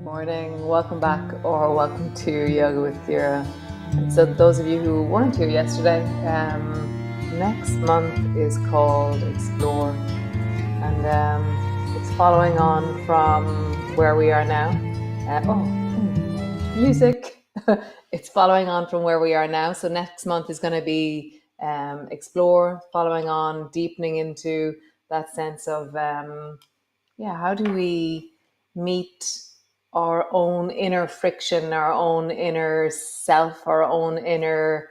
Morning, welcome back or welcome to Yoga with Ciara. So those of you who weren't here yesterday, next month is called Explore, and it's following on from where we are now. Music! It's following on from where we are now. So next month is going to be Explore, following on, deepening into that sense of how do we meet our own inner friction, our own inner self, our own inner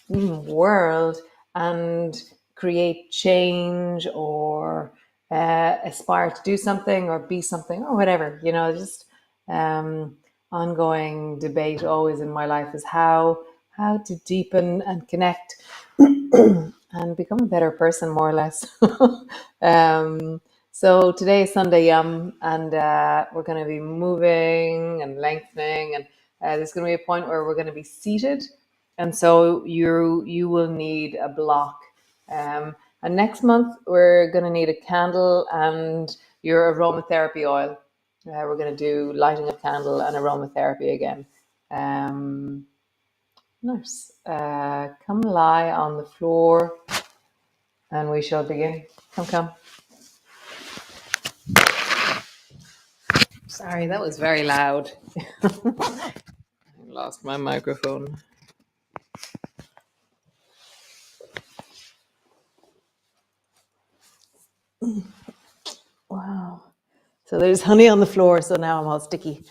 world, and create change or aspire to do something or be something or whatever, just ongoing debate always in my life is how to deepen and connect and become a better person, more or less. So today is Sunday Yum, and we're going to be moving and lengthening, and there's going to be a point where we're going to be seated, and so you will need a block. And next month we're going to need a candle and your aromatherapy oil. We're going to do lighting a candle and aromatherapy again. Nice. Come lie on the floor, and we shall begin. Come. Sorry, that was very loud. I lost my microphone. Wow. So there's honey on the floor, so now I'm all sticky.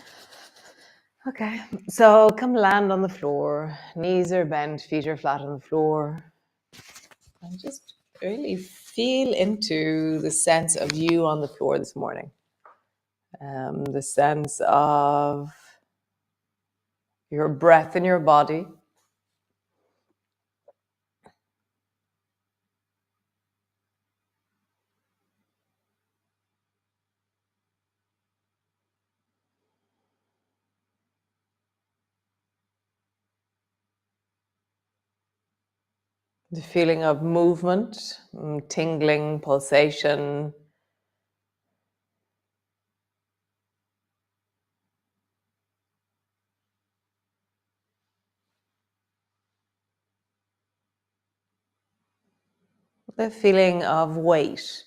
Okay, so come land on the floor. Knees are bent, feet are flat on the floor. And just really feel into the sense of you on the floor this morning. The sense of your breath in your body. The feeling of movement, tingling, pulsation. The feeling of weight,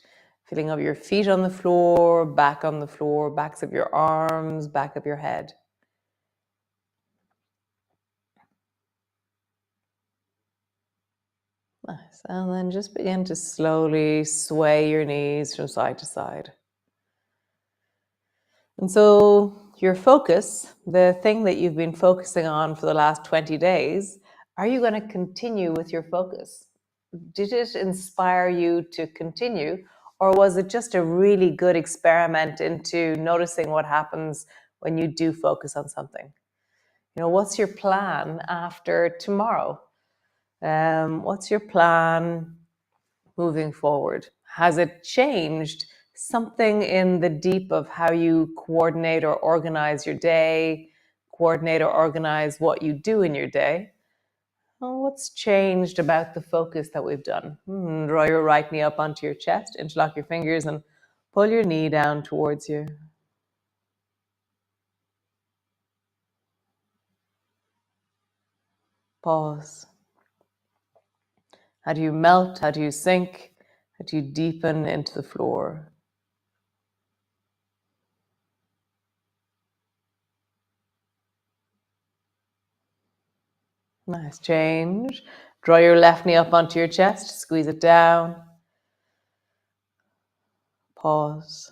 feeling of your feet on the floor, back on the floor, backs of your arms, back of your head. Nice. And then just begin to slowly sway your knees from side to side. And so your focus, the thing that you've been focusing on for the last 20 days, are you going to continue with your focus? Did it inspire you to continue, or was it just a really good experiment into noticing what happens when you do focus on something? What's your plan after tomorrow? What's your plan moving forward? Has it changed something in the deep of how you coordinate or organize your day, coordinate or organize what you do in your day? Well, what's changed about the focus that we've done? Draw your right knee up onto your chest, interlock your fingers, and pull your knee down towards you. Pause. How do you melt? How do you sink? How do you deepen into the floor? Nice. Change. Draw your left knee up onto your chest, squeeze it down. Pause.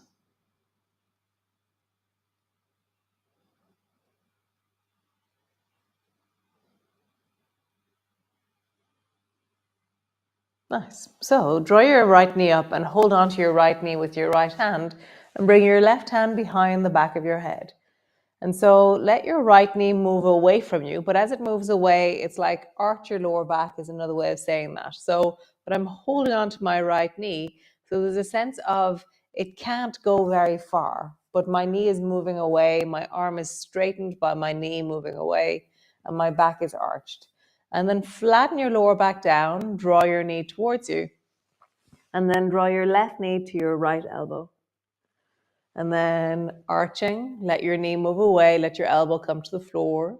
Nice. So draw your right knee up and hold on to your right knee with your right hand and bring your left hand behind the back of your head. And so let your right knee move away from you, but as it moves away, it's like arch your lower back is another way of saying that. So, but I'm holding on to my right knee. So there's a sense of it can't go very far, but my knee is moving away. My arm is straightened by my knee moving away, and my back is arched. And then flatten your lower back down, draw your knee towards you, and then draw your left knee to your right elbow. And then arching, let your knee move away, let your elbow come to the floor.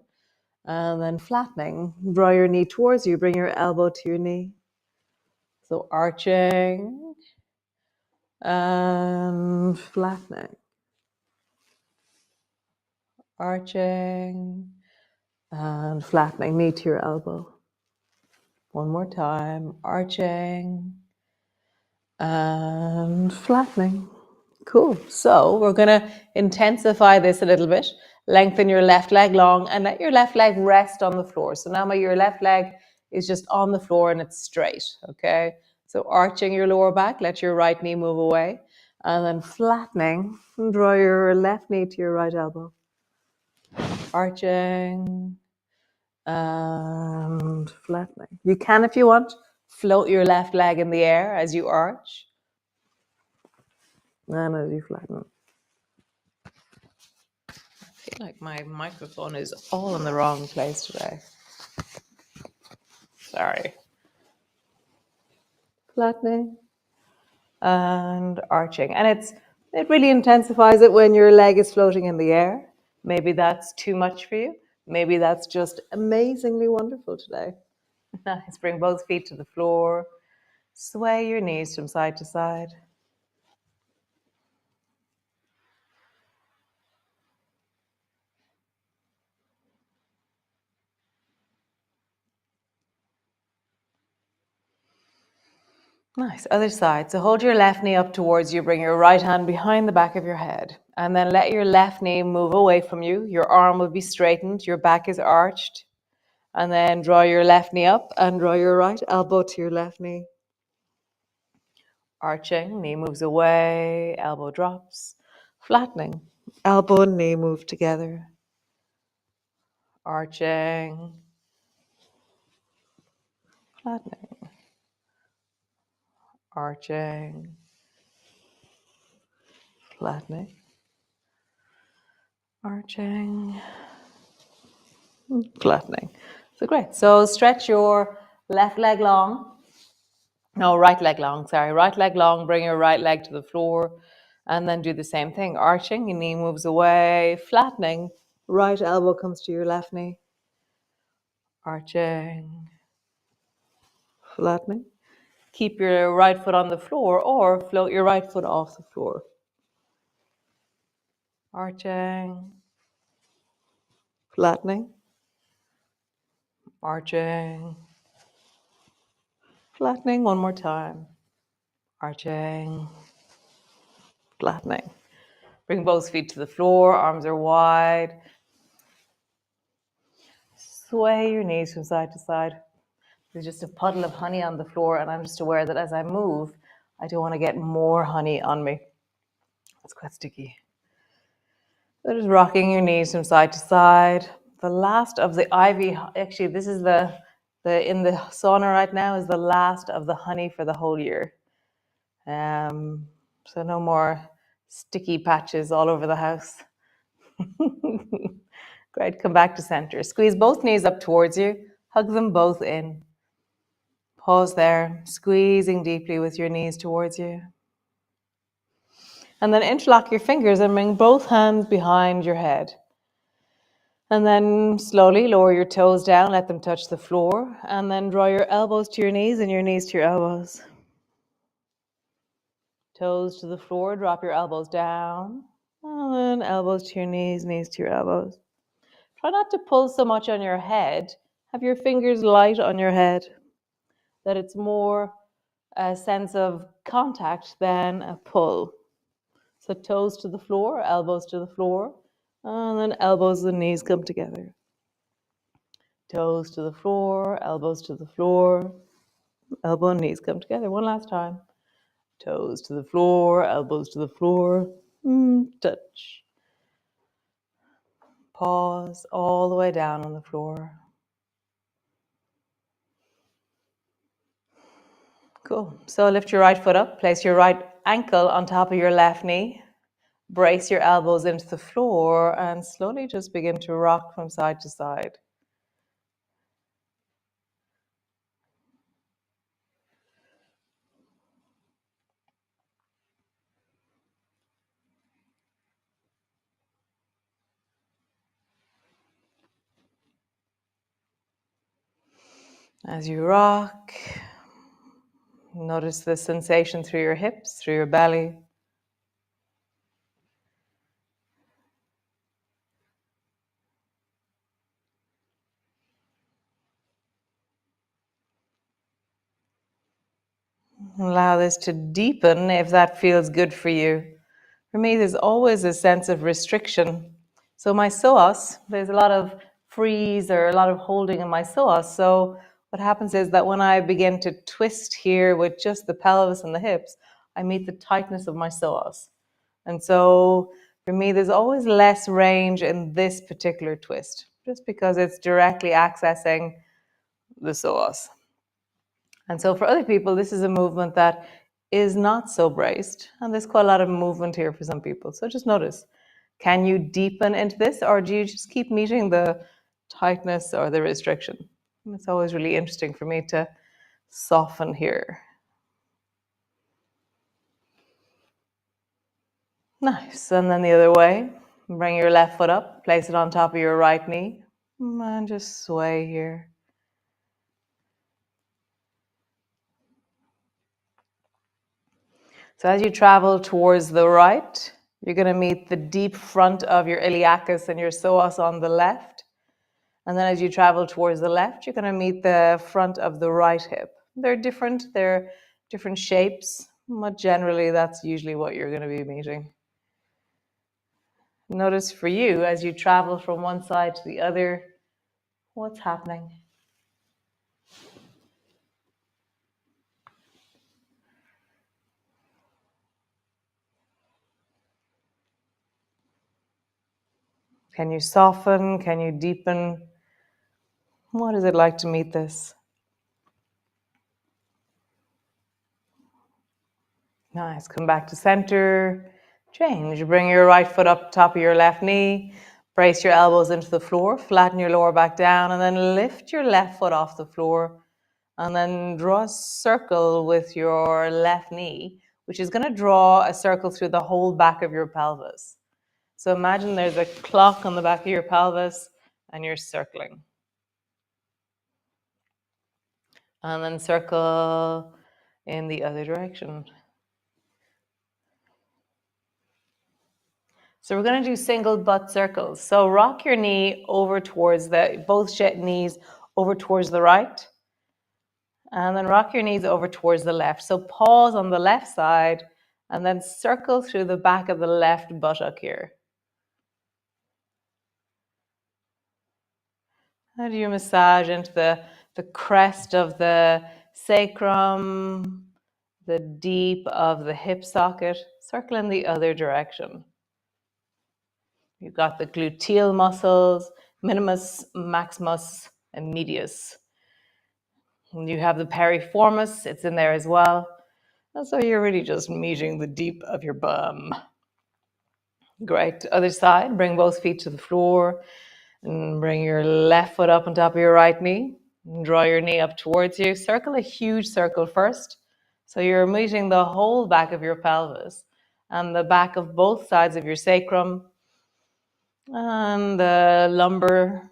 And then flattening, draw your knee towards you, bring your elbow to your knee. So arching and flattening. Arching and flattening, knee to your elbow. One more time, arching and flattening. Cool. So we're going to intensify this a little bit. Lengthen your left leg long and let your left leg rest on the floor. So now your left leg is just on the floor and it's straight. Okay. So arching your lower back, let your right knee move away. And then flattening, draw your left knee to your right elbow. Arching and flattening. You can, if you want, float your left leg in the air as you arch. And as you flatten. I feel like my microphone is all in the wrong place today. Sorry. Flattening and arching. And it really intensifies it when your leg is floating in the air. Maybe that's too much for you. Maybe that's just amazingly wonderful today. Nice. Bring both feet to the floor. Sway your knees from side to side. Nice. Other side. So hold your left knee up towards you. Bring your right hand behind the back of your head. And then let your left knee move away from you. Your arm will be straightened. Your back is arched. And then draw your left knee up and draw your right elbow to your left knee. Arching. Knee moves away. Elbow drops. Flattening. Elbow and knee move together. Arching. Flattening. Arching. Flattening. Arching. Flattening. So great. So stretch your left leg long. No, right leg long. Sorry. Right leg long. Bring your right leg to the floor. And then do the same thing. Arching. Your knee moves away. Flattening. Right elbow comes to your left knee. Arching. Flattening. Keep your right foot on the floor or float your right foot off the floor. Arching. Flattening. Arching. Flattening. One more time. Arching. Flattening. Bring both feet to the floor. Arms are wide. Sway your knees from side to side. There's just a puddle of honey on the floor, and I'm just aware that as I move, I don't want to get more honey on me. It's quite sticky. So just rocking your knees from side to side. The last of the ivy, actually, this is the in the sauna right now is the last of the honey for the whole year. So no more sticky patches all over the house. Great, come back to center. Squeeze both knees up towards you. Hug them both in. Pause there, squeezing deeply with your knees towards you. And then interlock your fingers and bring both hands behind your head. And then slowly lower your toes down, let them touch the floor. And then draw your elbows to your knees and your knees to your elbows. Toes to the floor, drop your elbows down. And then elbows to your knees, knees to your elbows. Try not to pull so much on your head. Have your fingers light on your head. That it's more a sense of contact than a pull. So toes to the floor, elbows to the floor, and then elbows and knees come together. Toes to the floor, elbows to the floor, elbow and knees come together. One last time. Toes to the floor, elbows to the floor, touch. Pause all the way down on the floor. Cool. So lift your right foot up, place your right ankle on top of your left knee. Brace your elbows into the floor and slowly just begin to rock from side to side. As you rock, notice the sensation through your hips, through your belly. Allow this to deepen if that feels good for you. For me, there's always a sense of restriction. So my psoas, there's a lot of freeze or a lot of holding in my psoas. So what happens is that when I begin to twist here with just the pelvis and the hips, I meet the tightness of my psoas. And so for me, there's always less range in this particular twist, just because it's directly accessing the psoas. And so for other people, this is a movement that is not so braced. And there's quite a lot of movement here for some people. So just notice, can you deepen into this, or do you just keep meeting the tightness or the restriction? And it's always really interesting for me to soften here. Nice. And then the other way. Bring your left foot up, place it on top of your right knee, and just sway here. So as you travel towards the right, you're going to meet the deep front of your iliacus and your psoas on the left. And then as you travel towards the left, you're going to meet the front of the right hip. They're different shapes, but generally that's usually what you're going to be meeting. Notice for you, as you travel from one side to the other, what's happening. Can you soften? Can you deepen? What is it like to meet this? Nice. Come back to center. Change. Bring your right foot up top of your left knee. Brace your elbows into the floor. Flatten your lower back down. And then lift your left foot off the floor. And then draw a circle with your left knee, which is going to draw a circle through the whole back of your pelvis. So imagine there's a clock on the back of your pelvis and you're circling. And then circle in the other direction. So we're going to do single butt circles. So rock your knee over towards both knees over towards the right. And then rock your knees over towards the left. So pause on the left side and then circle through the back of the left buttock here. How do you massage into the crest of the sacrum, the deep of the hip socket? Circle in the other direction. You've got the gluteal muscles, minimus, maximus, and medius. And you have the piriformis, it's in there as well. And so you're really just meeting the deep of your bum. Great. Other side, bring both feet to the floor and bring your left foot up on top of your right knee. And draw your knee up towards you. Circle a huge circle first. So you're meeting the whole back of your pelvis and the back of both sides of your sacrum and the lumbar,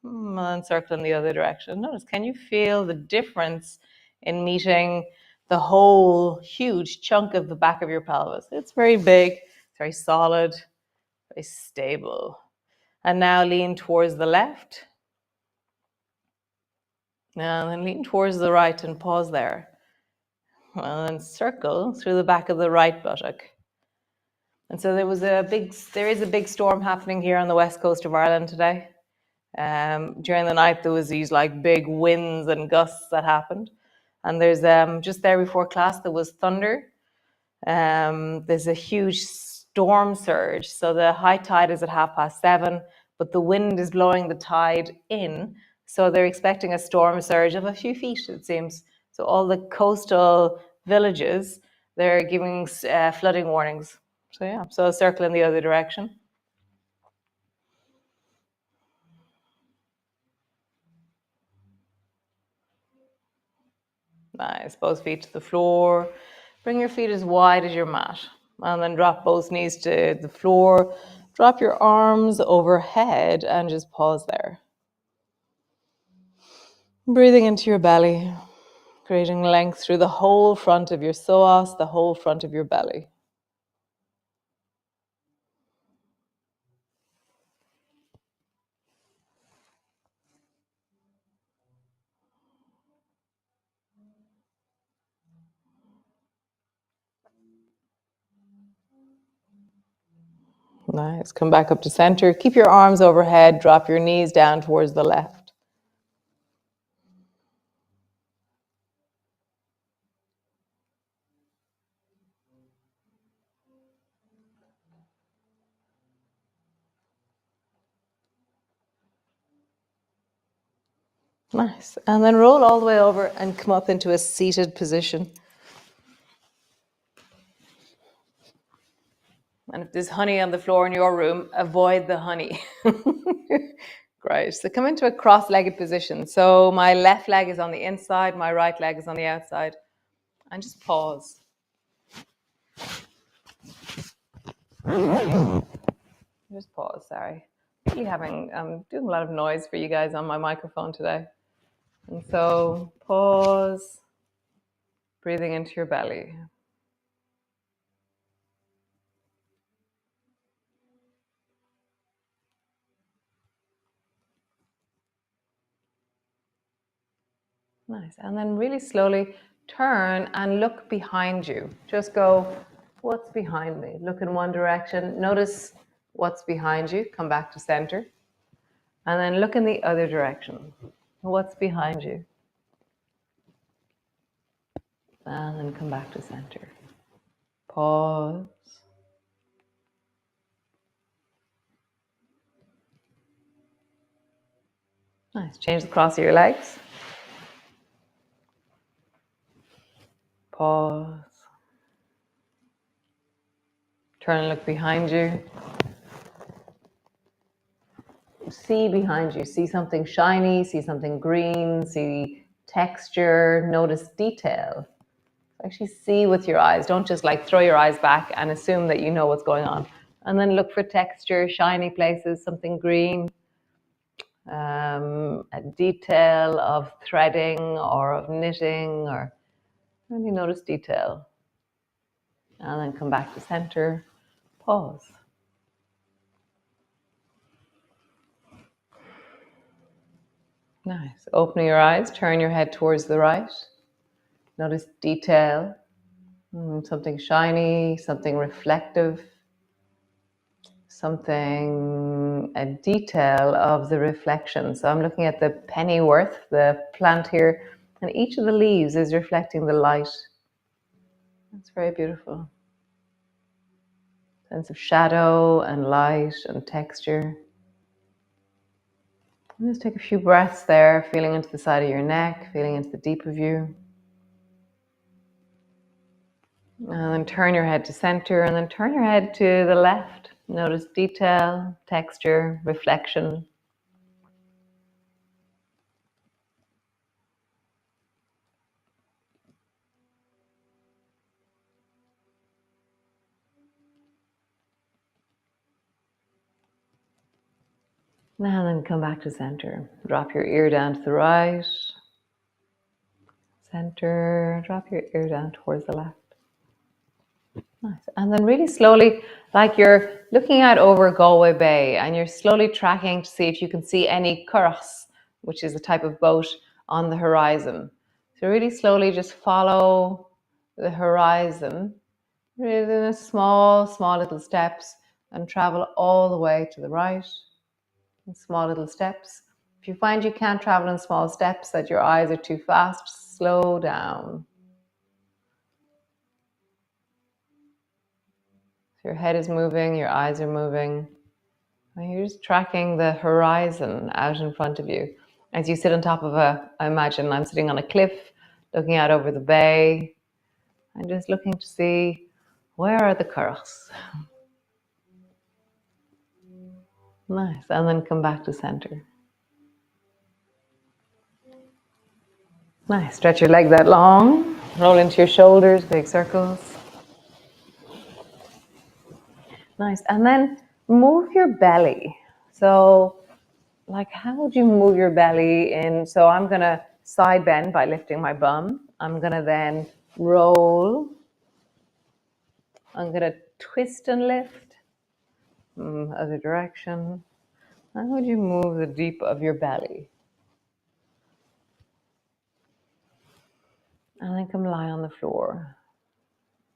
and circle in the other direction. Notice, can you feel the difference in meeting the whole huge chunk of the back of your pelvis? It's very big, very solid, very stable. And now lean towards the left. And then lean towards the right and pause there. And then circle through the back of the right buttock. And so there is a big storm happening here on the west coast of Ireland today. During the night, there was these like big winds and gusts that happened. And there's just there before class, there was thunder. There's a huge storm surge. So the high tide is at 7:30, but the wind is blowing the tide in. So they're expecting a storm surge of a few feet, it seems. So all the coastal villages, they're giving flooding warnings. So yeah, so circle in the other direction. Nice, both feet to the floor. Bring your feet as wide as your mat. And then drop both knees to the floor. Drop your arms overhead and just pause there. Breathing into your belly, creating length through the whole front of your psoas, the whole front of your belly. Nice. Come back up to center. Keep your arms overhead. Drop your knees down towards the left. Nice. And then roll all the way over and come up into a seated position. And if there's honey on the floor in your room, avoid the honey. Great. So come into a cross-legged position. So my left leg is on the inside, my right leg is on the outside. And just pause. Just pause, sorry. Really I'm doing a lot of noise for you guys on my microphone today. And so pause, breathing into your belly. Nice. And then really slowly turn and look behind you. Just go, what's behind me? Look in one direction. Notice what's behind you. Come back to center. And then look in the other direction. What's behind you? And then come back to center. Pause. Nice. Change the cross of your legs. Pause. Turn and look behind you. See behind you. See something shiny, see something green, see texture, notice detail. Actually see with your eyes. Don't just like throw your eyes back and assume that you know what's going on. And then look for texture, shiny places, something green, a detail of threading or of knitting, or really notice detail. And then come back to center, pause. Nice. Open your eyes, turn your head towards the right. Notice detail, something shiny, something reflective, a detail of the reflection. So I'm looking at the pennyworth, the plant here, and each of the leaves is reflecting the light. That's very beautiful. Sense of shadow and light and texture. And just take a few breaths there, feeling into the side of your neck, feeling into the deep of you. And then turn your head to center, and then turn your head to the left. Notice detail, texture, reflection. Now then come back to center. Drop your ear down to the right. Center, drop your ear down towards the left. Nice. And then really slowly, like you're looking out over Galway Bay and you're slowly tracking to see if you can see any curraghs, which is a type of boat on the horizon. So really slowly just follow the horizon, really in small little steps, and travel all the way to the right in small little steps. If you find you can't travel in small steps, that your eyes are too fast, slow down. So your head is moving, your eyes are moving, and you're just tracking the horizon out in front of you. As you sit on top of I imagine I'm sitting on a cliff, looking out over the bay, and just looking to see, where are the curraghs? Nice, and then come back to center. Nice, stretch your legs out long, roll into your shoulders, big circles. Nice, and then move your belly. So like, how would you move your belly in? So I'm gonna side bend by lifting my bum. I'm going to then roll. I'm going to twist and lift other direction. How would you move the deep of your belly? And then come lie on the floor.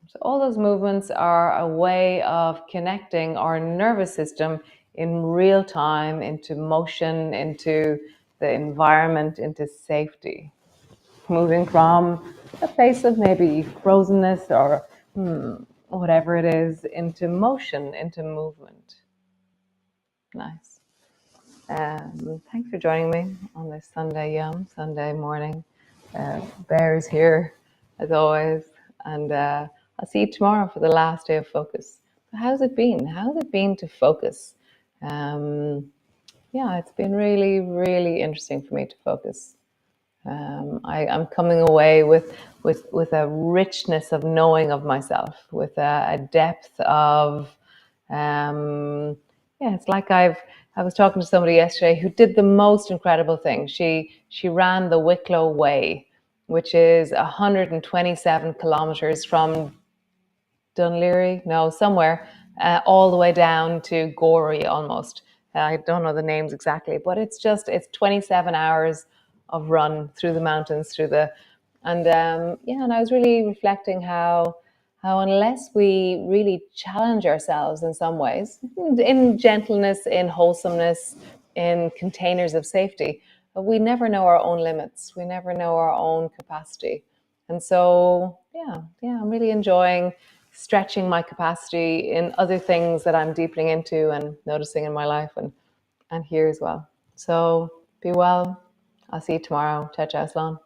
So all those movements are a way of connecting our nervous system in real time into motion, into the environment, into safety. Moving from a place of maybe frozenness or whatever it is into motion, into movement. Nice. Thanks for joining me on this Sunday morning. Bear is here as always, and I'll see you tomorrow for the last day of focus. How's it been? How's it been to focus? Yeah, it's been really, really interesting for me to focus. I'm coming away with a richness of knowing of myself, with a depth of, yeah, it's like I was talking to somebody yesterday who did the most incredible thing. She ran the Wicklow Way, which is 127 kilometers from Dunleary, no, somewhere, all the way down to Gorey almost. I don't know the names exactly, but it's 27 hours of run through the mountains, and I was really reflecting how unless we really challenge ourselves in some ways, in gentleness, in wholesomeness, in containers of safety, we never know our own limits. We never know our own capacity. And so, I'm really enjoying stretching my capacity in other things that I'm deepening into and noticing in my life and here as well. So be well. I'll see you tomorrow. Ciao, ciao, Slán.